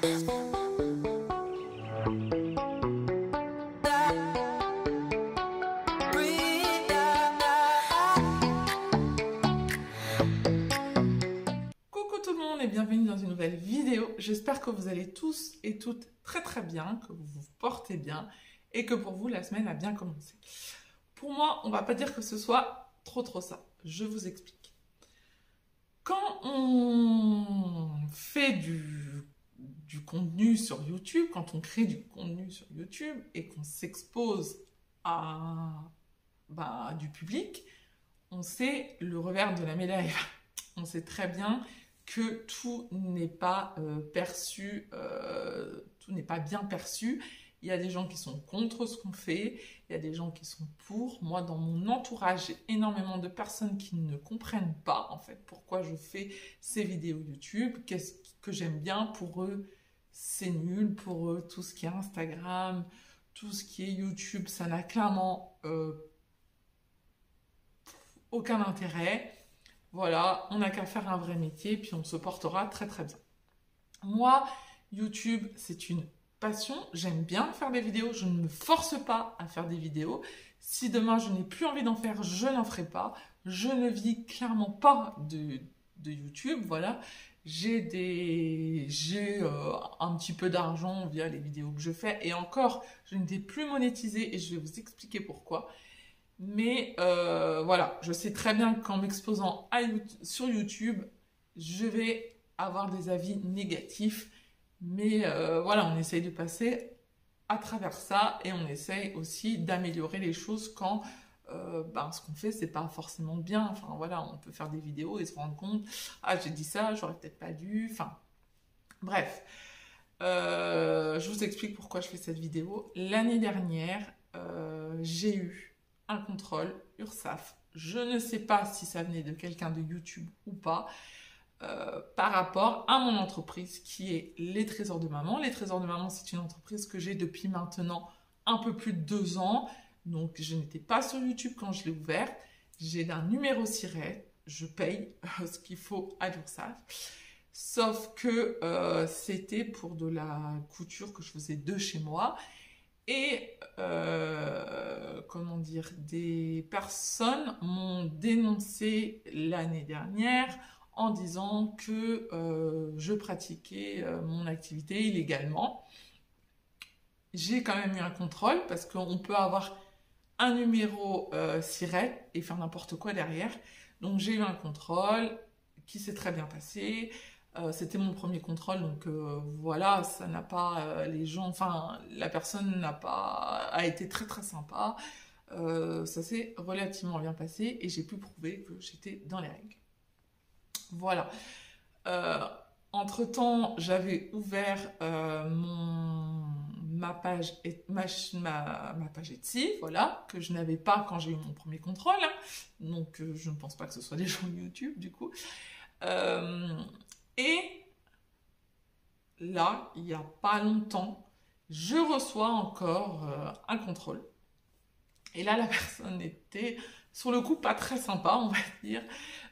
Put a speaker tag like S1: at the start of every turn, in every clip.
S1: Coucou tout le monde et bienvenue dans une nouvelle vidéo. J'espère que vous allez tous et toutes très bien, que vous vous portez bien et que pour vous la semaine a bien commencé. Pour moi, on va pas dire que ce soit trop ça. Je vous explique. Quand on fait du contenu sur YouTube, quand on crée du contenu sur YouTube et qu'on s'expose à du public, on sait le revers de la médaille. On sait très bien que tout n'est pas perçu, tout n'est pas bien perçu. Il y a des gens qui sont contre ce qu'on fait, il y a des gens qui sont pour. Moi, dans mon entourage, j'ai énormément de personnes qui ne comprennent pas, en fait, pourquoi je fais ces vidéos YouTube, qu'est-ce que j'aime bien. Pour eux, c'est nul. Pour eux, tout ce qui est Instagram, tout ce qui est YouTube, ça n'a clairement aucun intérêt. Voilà, on n'a qu'à faire un vrai métier, puis on se portera très bien. Moi, YouTube, c'est une passion. J'aime bien faire des vidéos. Je ne me force pas à faire des vidéos. Si demain, je n'ai plus envie d'en faire, je n'en ferai pas. Je ne vis clairement pas de YouTube. Voilà, j'ai un petit peu d'argent via les vidéos que je fais. Et encore, je n'étais plus monétisée et je vais vous expliquer pourquoi. Mais voilà, je sais très bien qu'en m'exposant sur YouTube, je vais avoir des avis négatifs. Mais voilà, on essaye de passer à travers ça et on essaye aussi d'améliorer les choses quand ce qu'on fait, c'est pas forcément bien. Enfin voilà, on peut faire des vidéos et se rendre compte, ah j'ai dit ça, j'aurais peut-être pas dû. Enfin bref, je vous explique pourquoi je fais cette vidéo. L'année dernière, j'ai eu un contrôle URSSAF. Je ne sais pas si ça venait de quelqu'un de YouTube ou pas, par rapport à mon entreprise qui est Les Trésors de Maman. Les Trésors de Maman, c'est une entreprise que j'ai depuis maintenant un peu plus de 2 ans. Donc, je n'étais pas sur YouTube quand je l'ai ouverte. J'ai un numéro SIRET. Je paye ce qu'il faut à l'URSSAF. Sauf que c'était pour de la couture que je faisais de chez moi. Et, comment dire, des personnes m'ont dénoncé l'année dernière en disant que je pratiquais mon activité illégalement. J'ai quand même eu un contrôle parce qu'on peut avoir un numéro SIRET et faire n'importe quoi derrière. Donc j'ai eu un contrôle qui s'est très bien passé. C'était mon premier contrôle, donc voilà, ça n'a pas la personne a été très sympa. Ça s'est relativement bien passé et j'ai pu prouver que j'étais dans les règles. Voilà. Entre-temps, j'avais ouvert ma page Etsy, voilà, que je n'avais pas quand j'ai eu mon premier contrôle. Hein. Donc, je ne pense pas que ce soit des gens YouTube, du coup. Et là, il n'y a pas longtemps, je reçois encore un contrôle. Et là, la personne était, sur le coup, pas très sympa, on va dire.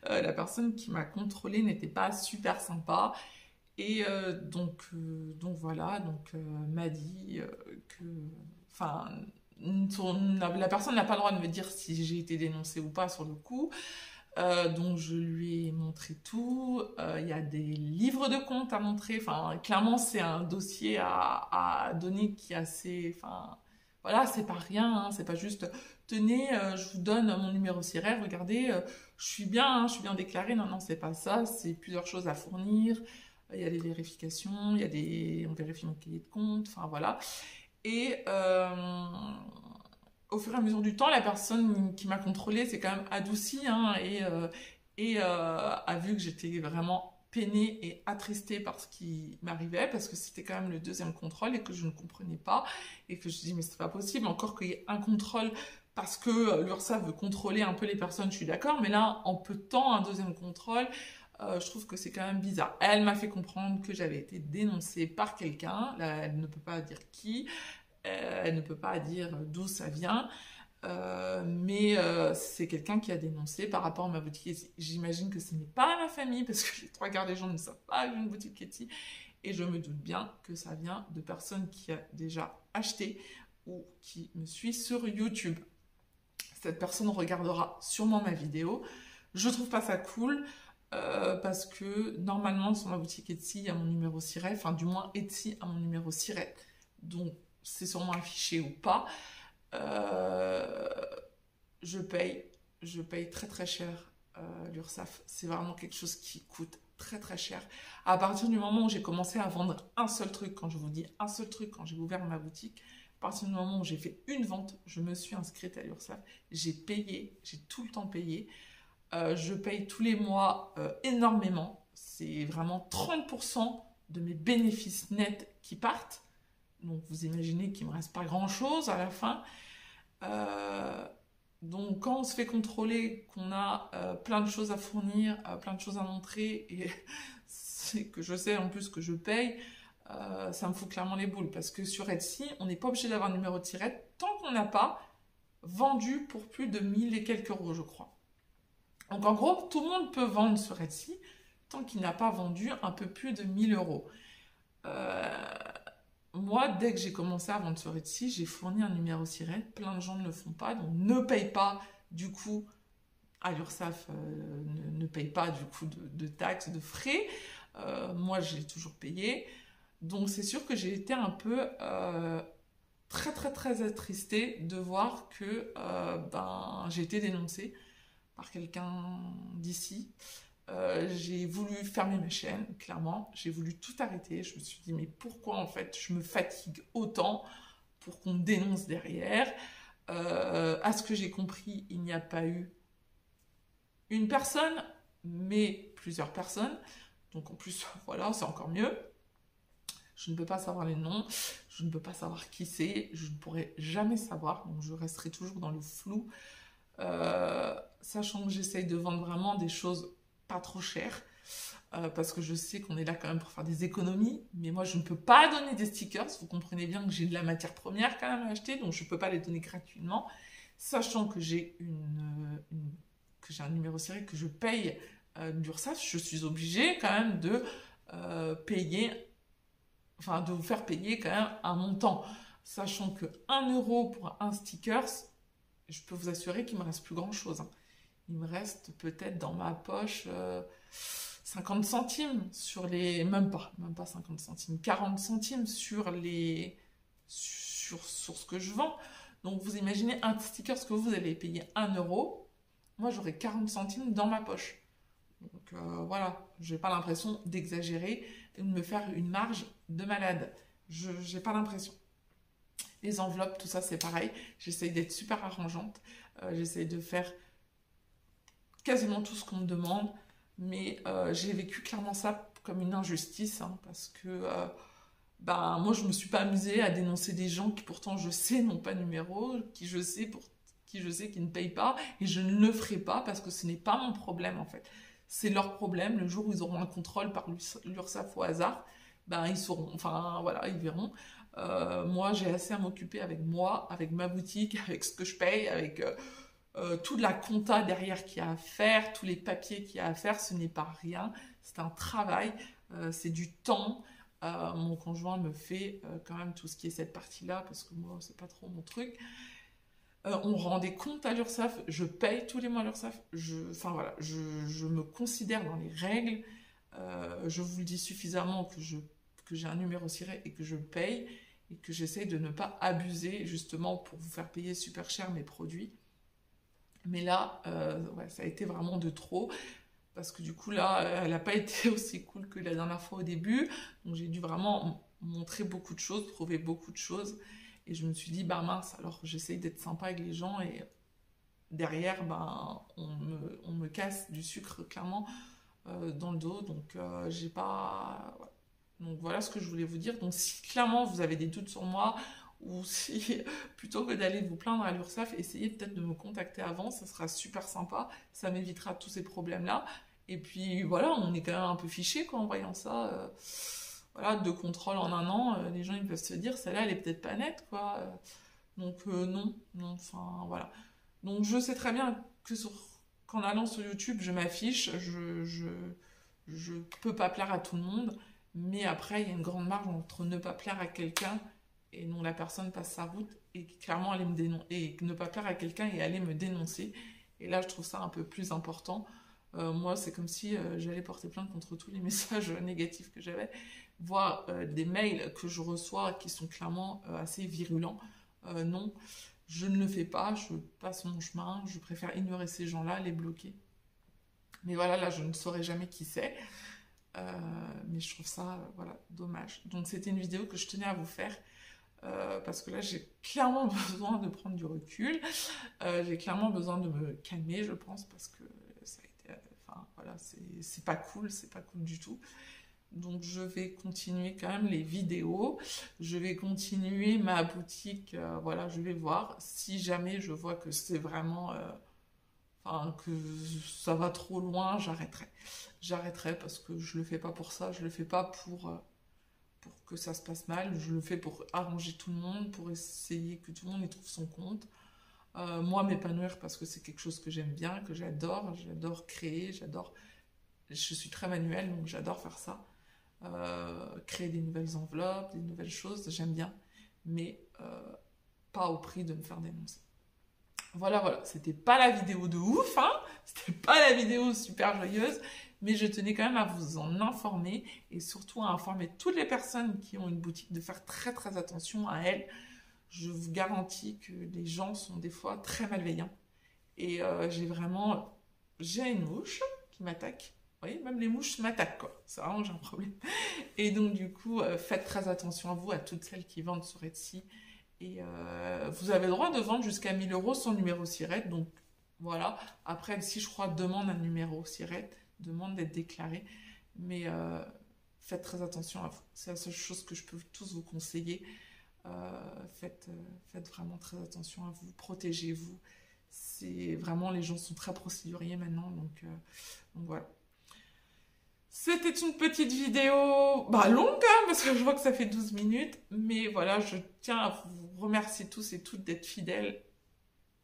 S1: La personne qui m'a contrôlée n'était pas super sympa. Et donc voilà, m'a dit que... Enfin, la personne n'a pas le droit de me dire si j'ai été dénoncée ou pas sur le coup. Donc je lui ai montré tout. Il y a des livres de compte à montrer. Enfin, clairement, c'est un dossier à donner qui est assez... Enfin, voilà, c'est pas rien. Hein, c'est pas juste, tenez, je vous donne mon numéro SIRET, regardez, je suis bien déclarée. Non, c'est pas ça. C'est plusieurs choses à fournir. Il y a des vérifications, on vérifie mon cahier de compte. Enfin, voilà. Et... au fur et à mesure du temps, la personne qui m'a contrôlée s'est quand même adoucie et a vu que j'étais vraiment peinée et attristée par ce qui m'arrivait parce que c'était quand même le deuxième contrôle et que je ne comprenais pas et que je me dis mais c'est pas possible encore qu'il y ait un contrôle parce que l'URSSAF veut contrôler un peu les personnes, je suis d'accord, mais là en peu de temps un deuxième contrôle, je trouve que c'est quand même bizarre. Elle m'a fait comprendre que j'avais été dénoncée par quelqu'un, elle ne peut pas dire qui. Elle ne peut pas dire d'où ça vient, mais c'est quelqu'un qui a dénoncé par rapport à ma boutique Etsy. J'imagine que ce n'est pas ma famille, parce que les 3 quarts des gens ne savent pas que j'ai une boutique Etsy. Et je me doute bien que ça vient de personnes qui ont déjà acheté ou qui me suit sur YouTube. Cette personne regardera sûrement ma vidéo. Je trouve pas ça cool parce que normalement sur ma boutique Etsy, il y a mon numéro SIRET, enfin du moins Etsy a mon numéro SIRET, donc c'est sûrement affiché ou pas. Je paye très très cher l'URSSAF. C'est vraiment quelque chose qui coûte très très cher. À partir du moment où j'ai commencé à vendre un seul truc, quand je vous dis un seul truc, quand j'ai ouvert ma boutique, à partir du moment où j'ai fait une vente, je me suis inscrite à l'URSSAF, j'ai payé, j'ai tout le temps payé. Je paye tous les mois énormément. C'est vraiment 30% de mes bénéfices nets qui partent. Donc vous imaginez qu'il ne me reste pas grand-chose à la fin. Donc quand on se fait contrôler, qu'on a plein de choses à fournir, plein de choses à montrer, et c'est que je sais en plus que je paye, ça me fout clairement les boules. Parce que sur Etsy, on n'est pas obligé d'avoir un numéro de SIRET tant qu'on n'a pas vendu pour plus de 1000 et quelques euros, je crois. Donc en gros, tout le monde peut vendre sur Etsy tant qu'il n'a pas vendu un peu plus de 1000 euros. Moi, dès que j'ai commencé à vendre sur Etsy, j'ai fourni un numéro SIRET. Plein de gens ne le font pas, donc ne paye pas du coup à l'URSSAF, ne paye pas du coup de taxes, de frais. Moi, j'ai toujours payé. Donc c'est sûr que j'ai été un peu très très très attristée de voir que j'ai été dénoncée par quelqu'un d'ici. J'ai voulu fermer ma chaîne, clairement. J'ai voulu tout arrêter. Je me suis dit, mais pourquoi en fait je me fatigue autant pour qu'on me dénonce derrière? À ce que j'ai compris, il n'y a pas eu une personne, mais plusieurs personnes. Donc en plus, voilà, c'est encore mieux. Je ne peux pas savoir les noms, je ne peux pas savoir qui c'est, je ne pourrai jamais savoir, donc je resterai toujours dans le flou. Sachant que j'essaye de vendre vraiment des choses pas trop chères, parce que je sais qu'on est là quand même pour faire des économies, mais moi je ne peux pas donner des stickers, vous comprenez bien que j'ai de la matière première quand même à acheter, donc je ne peux pas les donner gratuitement, sachant que j'ai un numéro SIRET, que je paye l'URSSAF, je suis obligée quand même de payer, enfin de vous faire payer quand même un montant, sachant que 1 euro pour un sticker, je peux vous assurer qu'il ne me reste plus grand chose. Il me reste peut-être dans ma poche 50 centimes sur les... Même pas 50 centimes, 40 centimes sur ce que je vends. Donc vous imaginez un sticker, ce que vous allez payer 1 euro. Moi j'aurai 40 centimes dans ma poche. Donc voilà, je n'ai pas l'impression d'exagérer et de me faire une marge de malade. Je n'ai pas l'impression. Les enveloppes, tout ça, c'est pareil. J'essaye d'être super arrangeante. J'essaye de faire quasiment tout ce qu'on me demande. Mais j'ai vécu clairement ça comme une injustice. Parce que moi, je ne me suis pas amusée à dénoncer des gens qui, pourtant, je sais, n'ont pas de numéro, qui je sais qui ne payent pas. Et je ne le ferai pas parce que ce n'est pas mon problème, en fait. C'est leur problème. Le jour où ils auront un contrôle par l'URSSAF au hasard, ils sauront. Enfin, voilà, ils verront. Moi, j'ai assez à m'occuper avec moi, avec ma boutique, avec ce que je paye, avec toute la compta derrière qu'il y a à faire, tous les papiers qu'il y a à faire. Ce n'est pas rien, c'est un travail, c'est du temps. Mon conjoint me fait quand même tout ce qui est cette partie-là, parce que moi, c'est pas trop mon truc. On rend des comptes à l'URSSAF, je paye tous les mois à l'URSSAF. Enfin voilà, je me considère dans les règles. Je vous le dis suffisamment que j'ai un numéro SIRET et que je paye et que j'essaye de ne pas abuser justement pour vous faire payer super cher mes produits. Mais là, ça a été vraiment de trop parce que du coup là, elle n'a pas été aussi cool que la dernière fois au début. Donc j'ai dû vraiment montrer beaucoup de choses, prouver beaucoup de choses. Et je me suis dit, mince, alors j'essaye d'être sympa avec les gens et derrière, on me casse du sucre clairement dans le dos. Donc j'ai pas... Ouais. Donc voilà ce que je voulais vous dire. Donc si clairement vous avez des doutes sur moi, ou si plutôt que d'aller vous plaindre à l'URSSAF, essayez peut-être de me contacter avant, ça sera super sympa, ça m'évitera tous ces problèmes-là. Et puis voilà, on est quand même un peu fiché en voyant ça. Voilà, 2 contrôles en 1 an, les gens ils peuvent se dire, celle-là elle est peut-être pas nette, quoi. Donc non, enfin voilà. Donc je sais très bien que qu'en allant sur YouTube, je m'affiche, je peux pas plaire à tout le monde. Mais après, il y a une grande marge entre ne pas plaire à quelqu'un et non, la personne passe sa route et clairement aller me dénoncer, et ne pas plaire à quelqu'un et aller me dénoncer. Et là, je trouve ça un peu plus important. Moi, c'est comme si j'allais porter plainte contre tous les messages négatifs que j'avais, voire des mails que je reçois qui sont clairement assez virulents. Non, je ne le fais pas, je passe mon chemin, je préfère ignorer ces gens-là, les bloquer. Mais voilà, là, je ne saurais jamais qui c'est. Mais je trouve ça, voilà, dommage. Donc, c'était une vidéo que je tenais à vous faire. Parce que là, j'ai clairement besoin de prendre du recul. J'ai clairement besoin de me calmer, je pense, parce que ça a été... Enfin, voilà, c'est pas cool du tout. Donc, je vais continuer quand même les vidéos. Je vais continuer ma boutique. Voilà, je vais voir. Si jamais je vois que c'est vraiment... Enfin, que ça va trop loin, j'arrêterai. J'arrêterai parce que je le fais pas pour ça. Je le fais pas pour que ça se passe mal. Je le fais pour arranger tout le monde, pour essayer que tout le monde y trouve son compte. Moi, m'épanouir parce que c'est quelque chose que j'aime bien, que j'adore. J'adore créer, je suis très manuelle, donc j'adore faire ça. Créer des nouvelles enveloppes, des nouvelles choses, j'aime bien. Mais pas au prix de me faire dénoncer. Voilà, c'était pas la vidéo de ouf, hein, c'était pas la vidéo super joyeuse, mais je tenais quand même à vous en informer et surtout à informer toutes les personnes qui ont une boutique de faire très très attention à elles. Je vous garantis que les gens sont des fois très malveillants et j'ai une mouche qui m'attaque. Vous voyez, même les mouches m'attaquent, quoi. C'est vraiment, j'ai un problème. Et donc, du coup, faites très attention à vous, à toutes celles qui vendent sur Etsy. Et vous avez le droit de vendre jusqu'à 1 000 € sans numéro SIRET. Donc voilà. Après, si je crois, demande un numéro SIRET, demande d'être déclaré. Mais faites très attention à vous. C'est la seule chose que je peux tous vous conseiller. Faites vraiment très attention à vous. Protégez-vous. C'est vraiment, les gens sont très procéduriers maintenant. Donc voilà. C'était une petite vidéo, longue quand même, parce que je vois que ça fait 12 minutes. Mais voilà, je tiens à vous remercier tous et toutes d'être fidèles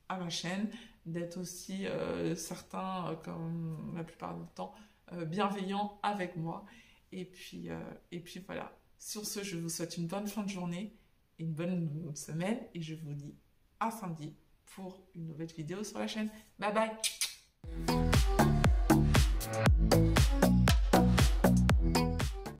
S1: à ma chaîne, d'être aussi certains, comme la plupart du temps, bienveillants avec moi. Et puis voilà. Sur ce, je vous souhaite une bonne fin de journée, une bonne semaine, et je vous dis à samedi pour une nouvelle vidéo sur la chaîne. Bye bye!